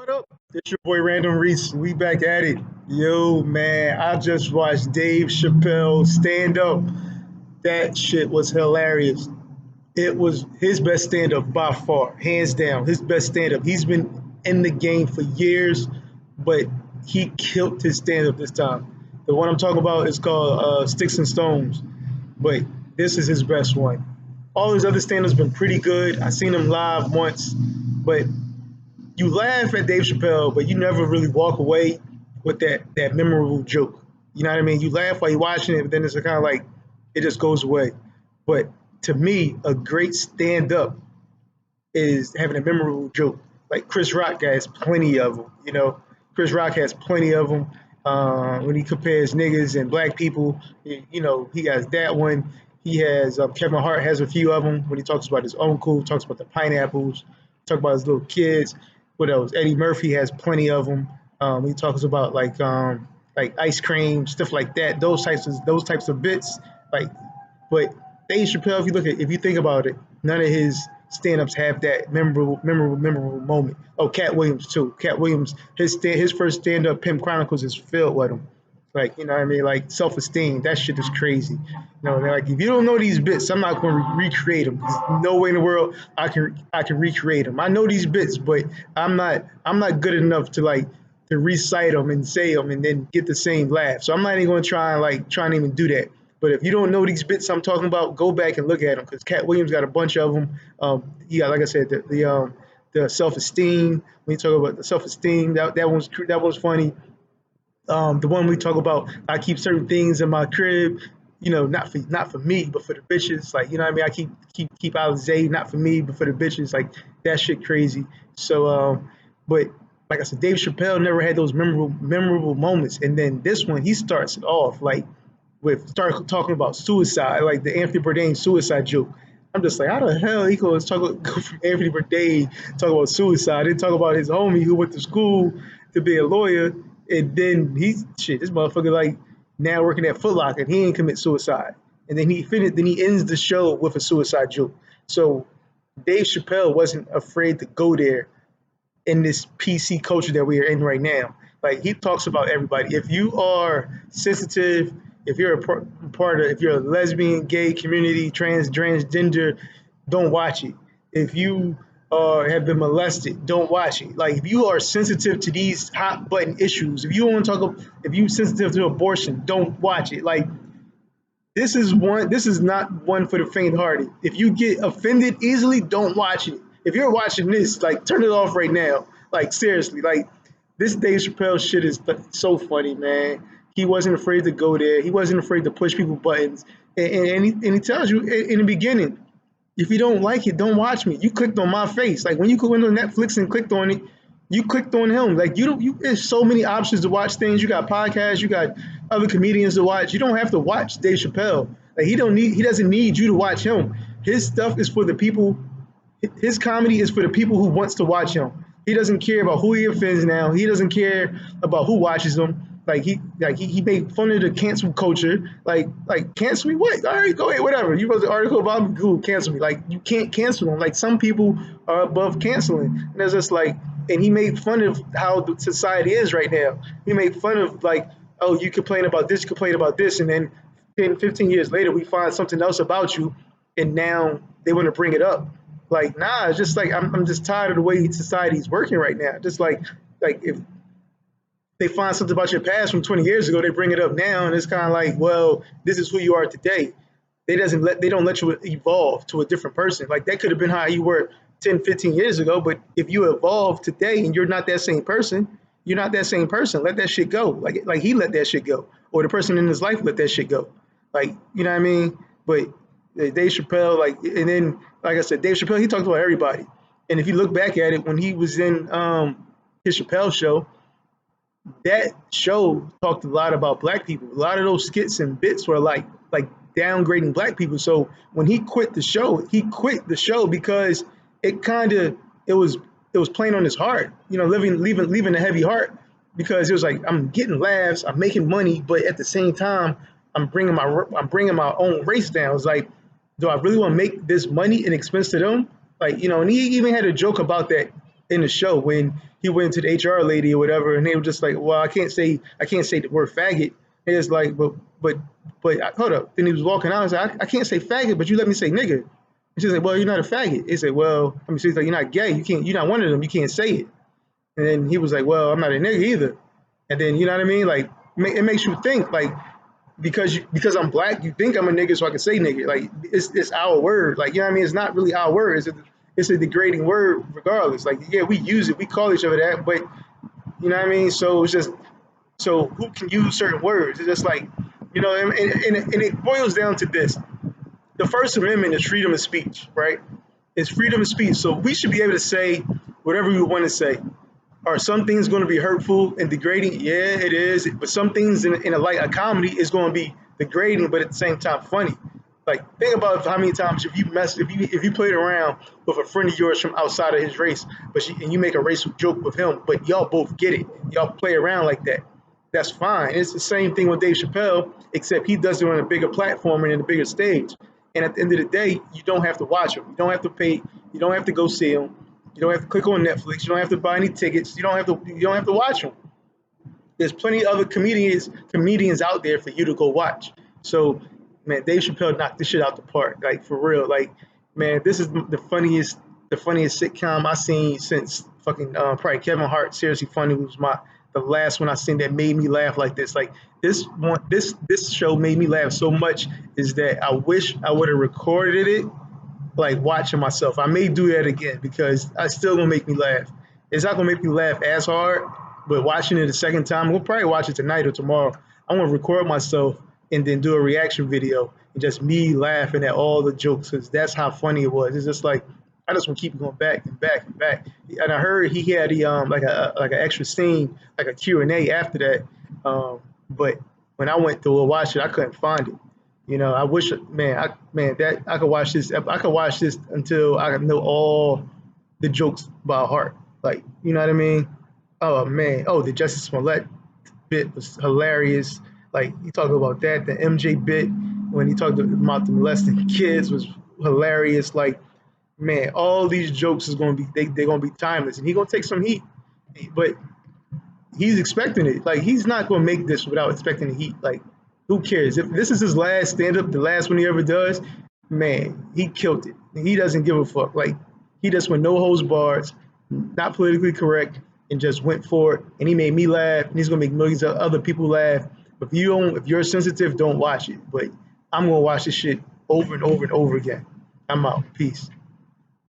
What up? It's your boy Random Reese. We back at it. Yo, man, I just watched Dave Chappelle stand up. That shit was hilarious. It was his best stand up by far, hands down. His best stand up. He's been in the game for years, but he killed his stand up this time. The one I'm talking about is called Sticks and Stones, but this is his best one. All his other stand ups been pretty good. I seen him live once, but you laugh at Dave Chappelle, but you never really walk away with that memorable joke. You know what I mean? You laugh while you're watching it, but then it's kind of like it just goes away. But to me, a great stand up is having a memorable joke. Like Chris Rock has plenty of them. Chris Rock has plenty of them. When he compares niggas and black people, he has that one. He has Kevin Hart has a few of them when he talks about his uncle, talks about the pineapples, talk about his little kids. What else? Eddie Murphy has plenty of them. He talks about like ice cream, stuff like that. Those types of bits. Like, but Dave Chappelle, if you think about it, none of his stand-ups have that memorable moment. Oh, Cat Williams too. Cat Williams, his first stand-up, Pimp Chronicles, is filled with him. Like, you know what I mean? Like, self-esteem, that shit is crazy. Like, if you don't know these bits, I'm not going to recreate them. There's no way in the world I can recreate them. I know these bits, but I'm not good enough to recite them and say them and then get the same laugh. So I'm not even going to try and even do that. But if you don't know these bits I'm talking about, go back and look at them because Cat Williams got a bunch of them. He got, like I said, the self-esteem. When you talk about the self-esteem, that was funny. The one we talk about, I keep certain things in my crib, not for me, but for the bitches. Like, you know what I mean? I keep Alizé, not for me, but for the bitches. Like, that shit crazy. So, but like I said, Dave Chappelle never had those memorable moments. And then this one, he starts it off like start talking about suicide, like the Anthony Bourdain suicide joke. I'm just like, how the hell he goes go from Anthony Bourdain talk about suicide, then talk about his homie who went to school to be a lawyer, and then this motherfucker like now working at Foot Locker and he ain't commit suicide, and then he ends the show with a suicide joke. So Dave Chappelle wasn't afraid to go there in this PC culture that we are in right now. Like, he talks about everybody. If you are sensitive, if you're if you're a lesbian, gay community, transgender, don't watch it. If you have been molested, don't watch it. Like, if you are sensitive to these hot button issues, if you sensitive to abortion, don't watch it. Like, this is not one for the faint-hearted. If you get offended easily, don't watch it. If you're watching this, like, turn it off right now. Like, seriously, like, this Dave Chappelle shit is so funny, man. He wasn't afraid to go there. He wasn't afraid to push people buttons. And he tells you in the beginning, if you don't like it, don't watch me. You clicked on my face. Like, when you went on Netflix and clicked on it, you clicked on him. Like, there's so many options to watch things. You got podcasts, you got other comedians to watch. You don't have to watch Dave Chappelle. Like, he doesn't need you to watch him. His stuff is for the people. His comedy is for the people who wants to watch him. He doesn't care about who he offends now. He doesn't care about who watches him. He made fun of the cancel culture. Like cancel me? What? All right, go ahead, whatever. You wrote the article about me, cool, cancel me. Like, you can't cancel them. Like, some people are above canceling. And it's just like, and he made fun of how the society is right now. He made fun of, like, oh, you complain about this, and then 10, 15 years later we find something else about you, and now they want to bring it up. Like, nah, it's just like I'm just tired of the way society's working right now. Just like if they find something about your past from 20 years ago, they bring it up now, and it's kind of like, well, this is who you are today. They don't let you evolve to a different person. Like, that could have been how you were 10, 15 years ago, but if you evolve today and you're not that same person, you're not that same person. Let that shit go. Like he let that shit go, or the person in his life let that shit go. Like, you know what I mean? But Dave Chappelle, like, and then, like I said, Dave Chappelle, he talked about everybody. And if you look back at it, when he was in his Chappelle show, that show talked a lot about black people. A lot of those skits and bits were like downgrading black people. So when he quit the show because it was playing on his heart, leaving a heavy heart, because it was like, I'm getting laughs, I'm making money, but at the same time, I'm bringing my own race down. It's like, do I really want to make this money an expense to them? Like, and he even had a joke about that in the show when he went to the HR lady or whatever, and they were just like, "Well, I can't say the word faggot." And it's like, but hold up. Then he was walking out. I was like, I can't say faggot, but you let me say nigga. And she's like, "Well, you're not a faggot." He said, "Well, I mean, she's like, you're not gay. You can't. You're not one of them. You can't say it." And then he was like, "Well, I'm not a nigga either." And then you know what I mean? Like it makes you think like because I'm black, you think I'm a nigga, so I can say nigga. Like it's our word. Like you know what I mean? It's not really our word. It's a degrading word regardless. Like yeah, we use it, we call each other that, but you know what I mean? So it's just so who can use certain words? It's just like and it boils down to this: the First Amendment is freedom of speech, right? It's freedom of speech. So we should be able to say whatever we want to say. Are some things going to be hurtful and degrading? Yeah, it is. But some things in a comedy is going to be degrading, but at the same time funny. Like think about how many times if you played around with a friend of yours from outside of his race, and you make a racial joke with him, but y'all both get it. Y'all play around like that. That's fine. It's the same thing with Dave Chappelle, except he does it on a bigger platform and in a bigger stage. And at the end of the day, you don't have to watch him. You don't have to pay. You don't have to go see him. You don't have to click on Netflix. You don't have to buy any tickets. You don't have to watch them. There's plenty of other comedians out there for you to go watch. So, man, Dave Chappelle knocked this shit out the park. Like for real. Like, man, this is the funniest sitcom I've seen since fucking probably Kevin Hart. Seriously Funny was the last one I seen that made me laugh like this. Like this show made me laugh so much is that I wish I would have recorded it like watching myself. I may do that again because it's still gonna make me laugh. It's not gonna make me laugh as hard, but watching it a second time, we'll probably watch it tonight or tomorrow. I'm gonna record myself and then do a reaction video and just me laughing at all the jokes because that's how funny it was. It's just like I just want to keep going back and back and back. And I heard he had like an extra scene, like a Q&A after that. But when I went to watch it, I couldn't find it. I wish, man, that I could watch this. I could watch this until I know all the jokes by heart. Like, you know what I mean? Oh man, the Justice Smollett bit was hilarious. Like, you talk about that. The MJ bit when he talked about the molesting kids was hilarious. Like, man, all these jokes is gonna be they're gonna be timeless, and he gonna take some heat. But he's expecting it. Like he's not gonna make this without expecting the heat. Like who cares if this is his last stand up, the last one he ever does? Man, he killed it. He doesn't give a fuck. Like he just went no holds barred, not politically correct, and just went for it. And he made me laugh, and he's gonna make millions of other people laugh. But if you're sensitive, don't watch it. But I'm gonna watch this shit over and over and over again. I'm out. Peace.